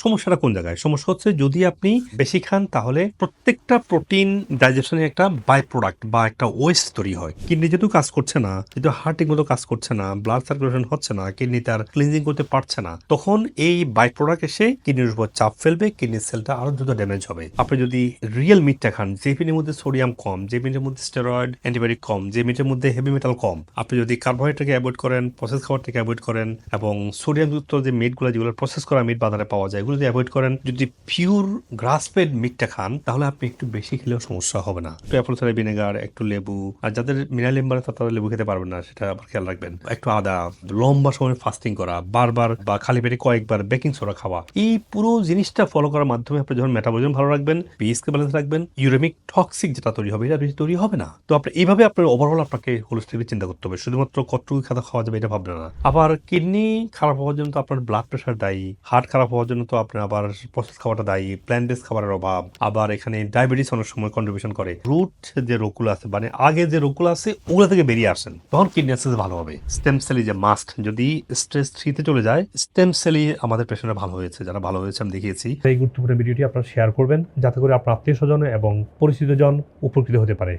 সমস্যাটা কোন জায়গায়? সমস্যা হচ্ছে যদি আপনি বেশি খান তাহলে প্রত্যেকটা প্রোটিন ডাইজেশনের একটা বাই প্রোডাক্ট বা একটা ওয়েস্ট তৈরি হয়। কিডনি যেহেতু কাজ করছে না, যেহেতু হার্ট ঠিকমতো কাজ করছে না, ব্লাড সার্কুলেশন হচ্ছে না, কিডনি তার ক্লিনজিং করতে পারছে না, তখন এই বাই প্রোডাক্ট এসে কিডনির উপর চাপ ফেলবে, কিডনির সেলটা আরো দ্রুত ড্যামেজ হবে। আপনি যদি রিয়েল মিটটা খান, যে মিটের মধ্যে সোডিয়াম কম, যে মিটের মধ্যে স্টেরয়েড অ্যান্টিবায়োটিক কম, যে মিটের মধ্যে হেভি মেটাল কম, আপনি যদি কার্বোহাইড্রেটকে অ্যাভয়েড করেন, প্রসেস খাবার থেকে অ্যাভয়েড করেন এবং সোডিয়ামযুক্ত যে মিটগুলো যেগুলো প্রসেস করা মিট বাজারে পাওয়া যায় এগুলো যদি অ্যাভয়েড করেন, যদি পিওর গ্রাস ফেড মিটটা খান তাহলে আপনি একটু বেশি খেলেও সমস্যা হবে না। একটু অ্যাপল সাইডার ভিনেগার, একটু লেবু, আর যাদের মিনারেল ইমব্যালেন্স তারা লেবু খেতে পারবেন না, সেটা আবার খেয়াল রাখবেন। একটু আদা, লম্বা সময় ফাস্টিং করা, বারবার বা খালি পেটে কয়েকবার বেকিং সোডা খাওয়া, এই পুরো জিনিসটা ফলো করার মাধ্যমে আপনি যখন মেটাবলিজম ভালো রাখবেন, পিএইচকে ব্যালেন্স রাখবেন, ইউরেমিক টক্সিক যেটা তৈরি হবে এটা বেশি তৈরি হবে না। তো আপনি এইভাবে আপনার ওভারঅল আপনাকে হোলিস্টিকলি চিন্তা করতে হবে, শুধুমাত্র কতটুকু খাওয়া খাওয়া যাবে এটা ভাববেন না। আবার কিডনি খারাপ হওয়ার জন্য তো আপনার ব্লাড প্রেশার দায়ী, হার্ট খারাপ হওয়ার জন্য তো আপনার আবার প্রসেস খাওয়াটা দায়ী, প্ল্যান্ট বেস খাবারের অভাব, আবার এখানে ডায়াবেটিস অনেক সময় কন্ট্রিবিউশন করে। রুট যে রোগগুলো আছে মানে আগে যে রোগগুলো আছে ওগুলো থেকে বেরিয়ে আসেন, তখন কিডনি অ্যাক্সেস ভালো হবে। স্টেম সেলই যে মাস্ট, যদি স্ট্রেস থ্রিতে চলে যায়, স্টেম সেলই আমাদের পেশেন্টরা ভালো হয়েছে, যারা ভালো হয়েছে আমি দেখিয়েছি। এই গুরুত্বপূর্ণ ভিডিওটি আপনারা শেয়ার করবেন যাতে করে আপনার আত্মীয় স্বজন এবং পরিচিতজন উপকৃত হতে পারে।